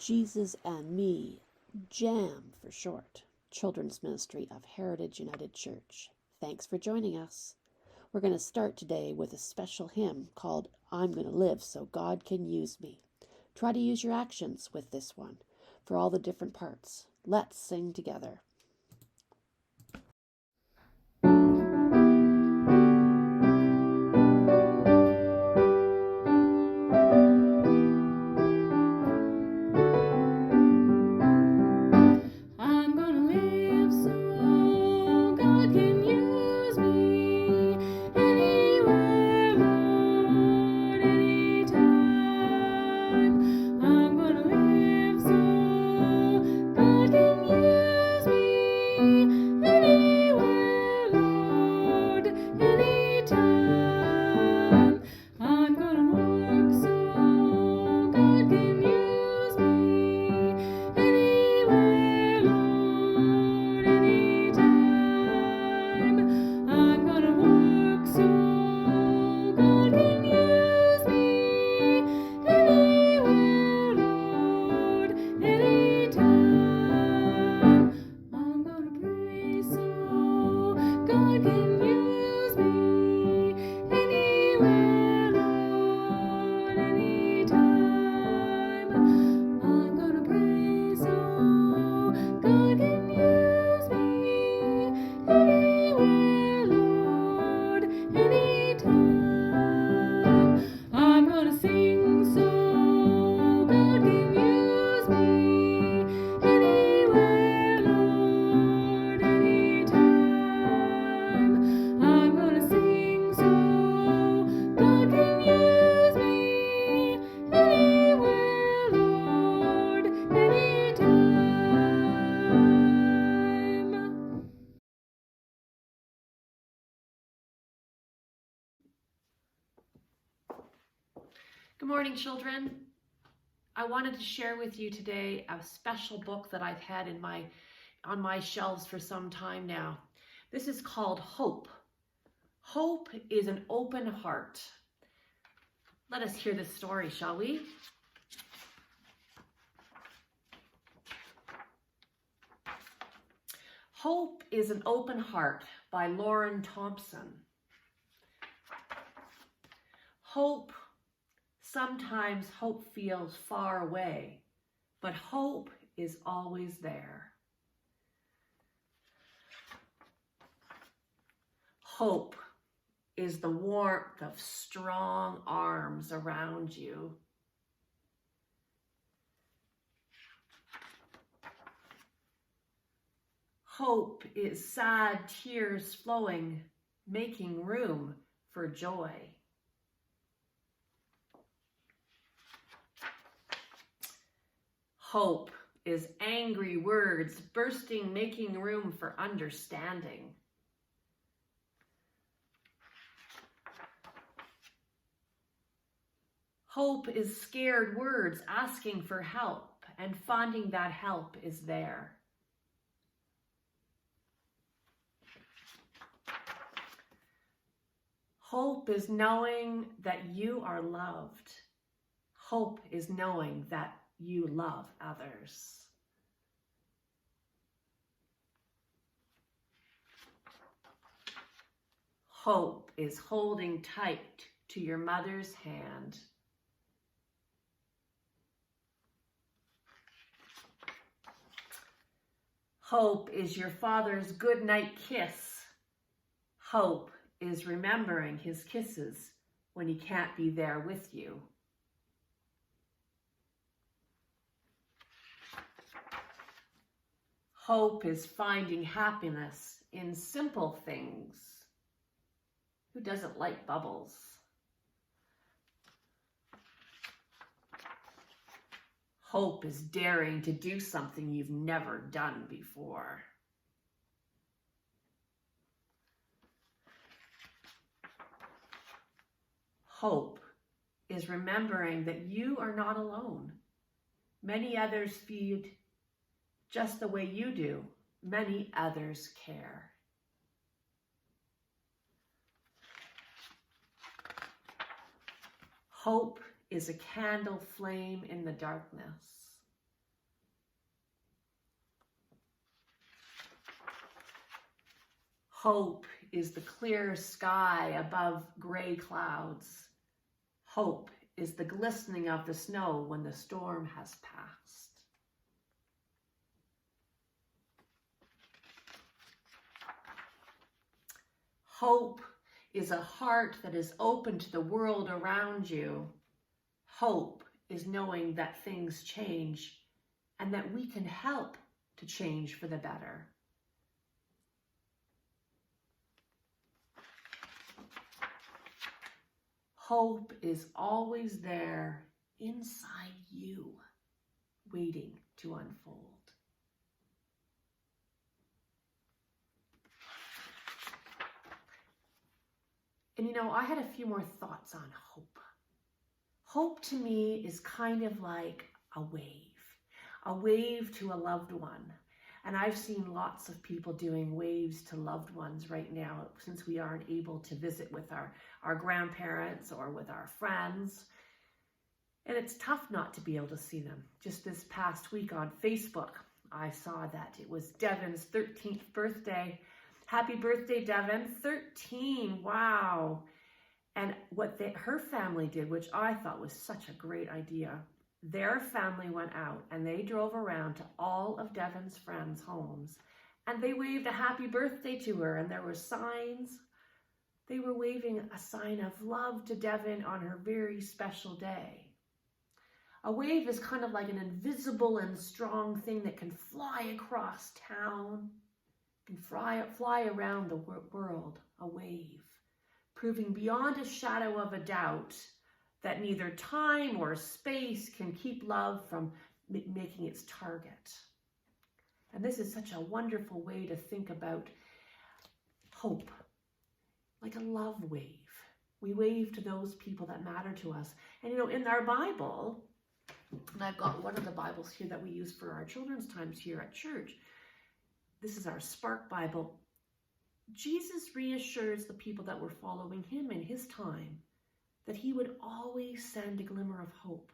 Jesus and Me, J.A.M for short, Children's Ministry of Heritage United Church. Thanks for joining us. We're going to start today with a special hymn called I'm Going to Live So God Can Use Me. Try to use your actions with this one for all the different parts. Let's sing together. Good morning, children. I wanted to share with you today a special book that I've had on my shelves for some time now. This is called Hope. Hope is an open heart. Let us hear this story, shall we? Hope is an Open Heart by Lauren Thompson. Sometimes hope feels far away, but hope is always there. Hope is the warmth of strong arms around you. Hope is sad tears flowing, making room for joy. Hope is angry words bursting, making room for understanding. Hope is scared words asking for help and finding that help is there. Hope is knowing that you are loved. Hope is knowing that you love others. Hope is holding tight to your mother's hand. Hope is your father's goodnight kiss. Hope is remembering his kisses when he can't be there with you. Hope is finding happiness in simple things. Who doesn't like bubbles? Hope is daring to do something you've never done before. Hope is remembering that you are not alone. Many others feel just the way you do. Many others care. Hope is a candle flame in the darkness. Hope is the clear sky above gray clouds. Hope is the glistening of the snow when the storm has passed. Hope is a heart that is open to the world around you. Hope is knowing that things change and that we can help to change for the better. Hope is always there inside you, waiting to unfold. And I had a few more thoughts on hope. Hope to me is kind of like a wave to a loved one. And I've seen lots of people doing waves to loved ones right now, since we aren't able to visit with our grandparents or with our friends. And it's tough not to be able to see them. Just this past week on Facebook, I saw that it was Devon's 13th birthday. Happy birthday, Devon. 13, wow. And what her family did, which I thought was such a great idea, their family went out and they drove around to all of Devon's friends' homes and they waved a happy birthday to her, and there were signs. They were waving a sign of love to Devon on her very special day. A wave is kind of like an invisible and strong thing that can fly across town, can fly around the world, a wave, proving beyond a shadow of a doubt that neither time or space can keep love from making its target. And this is such a wonderful way to think about hope, like a love wave. We wave to those people that matter to us. And in our Bible, and I've got one of the Bibles here that we use for our children's times here at church. This is our Spark Bible. Jesus reassures the people that were following him in his time that he would always send a glimmer of hope,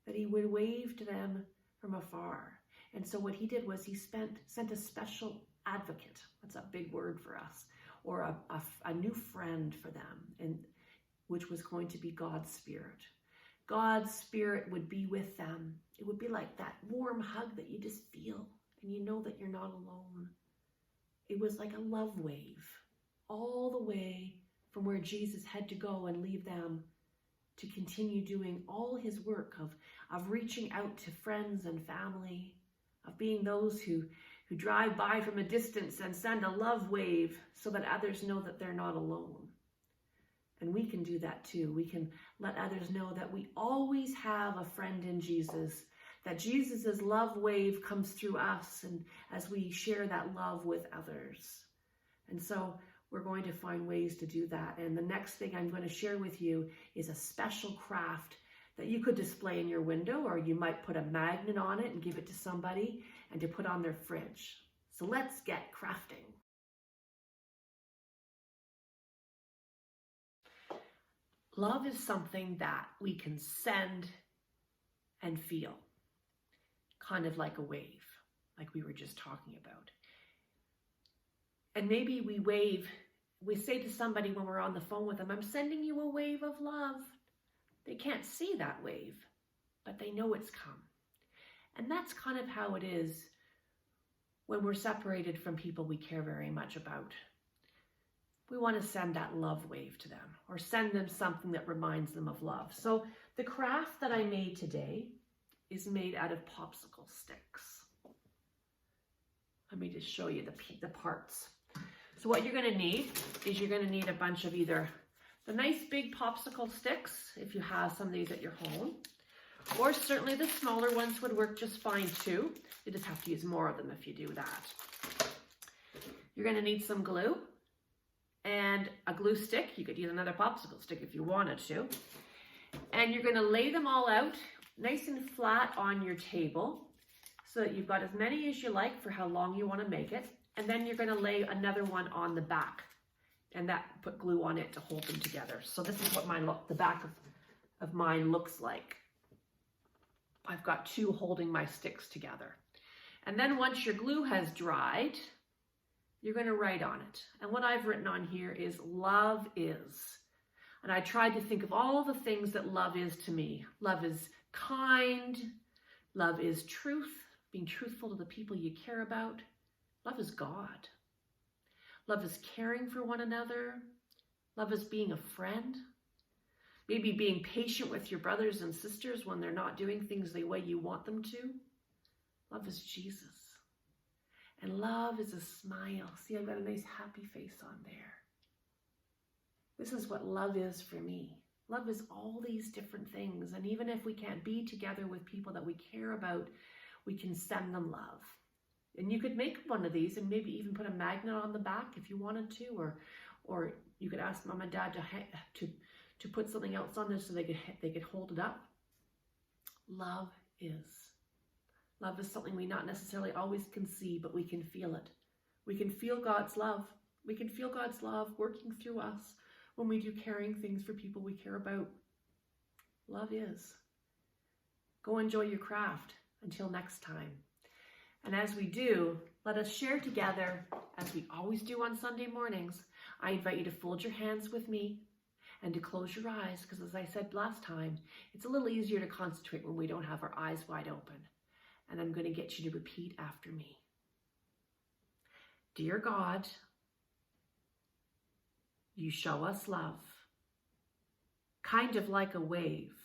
that he would wave to them from afar. And so what he did was he sent a special advocate, that's a big word for us, or a new friend for them, and which was going to be God's Spirit. God's Spirit would be with them. It would be like that warm hug that you just feel, and you know that you're not alone. It was like a love wave, all the way from where Jesus had to go and leave them to continue doing all his work of reaching out to friends and family, of being those who drive by from a distance and send a love wave so that others know that they're not alone. And we can do that too. We can let others know that we always have a friend in Jesus, that Jesus's love wave comes through us, and as we share that love with others. And so we're going to find ways to do that. And the next thing I'm going to share with you is a special craft that you could display in your window, or you might put a magnet on it and give it to somebody and to put on their fridge. So let's get crafting. Love is something that we can send and feel, kind of like a wave, like we were just talking about. And maybe we say to somebody when we're on the phone with them, I'm sending you a wave of love. They can't see that wave, but they know it's come. And that's kind of how it is when we're separated from people we care very much about. We want to send that love wave to them, or send them something that reminds them of love. So the craft that I made today is made out of popsicle sticks. Let me just show you the parts. So what you're going to need is you're going to need a bunch of either the nice big popsicle sticks, if you have some of these at your home, or certainly the smaller ones would work just fine too. You just have to use more of them if you do that. You're going to need some glue and a glue stick. You could use another popsicle stick if you wanted to. And you're going to lay them all out nice and flat on your table so that you've got as many as you like for how long you want to make it. And then you're going to lay another one on the back, and that put glue on it to hold them together. So this is what the back of mine looks like. I've got two holding my sticks together. And then once your glue has dried, You're going to write on it. And what I've written on here is love is. And I tried to think of all the things that love is to me. Love is kind. Love is truth, being truthful to the people you care about. Love is God. Love is caring for one another. Love is being a friend. Maybe being patient with your brothers and sisters when they're not doing things the way you want them to. Love is Jesus. And love is a smile. See, I've got a nice happy face on there. This is what love is for me. Love is all these different things. And even if we can't be together with people that we care about, we can send them love. And you could make one of these and maybe even put a magnet on the back if you wanted to, or you could ask Mom and Dad to put something else on there so they could hold it up. Love is. Love is something we not necessarily always can see, but we can feel it. We can feel God's love. We can feel God's love working through us when we do caring things for people we care about. Love is. Go enjoy your craft. Until next time. And as we do, let us share together, as we always do on Sunday mornings. I invite you to fold your hands with me and to close your eyes, because as I said last time, it's a little easier to concentrate when we don't have our eyes wide open. And I'm going to get you to repeat after me. Dear God, you show us love, kind of like a wave.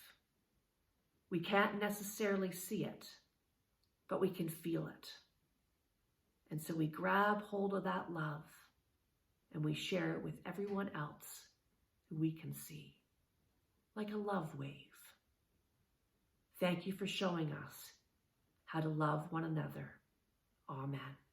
We can't necessarily see it, but we can feel it. And so we grab hold of that love and we share it with everyone else who we can see, like a love wave. Thank you for showing us how to love one another. Amen.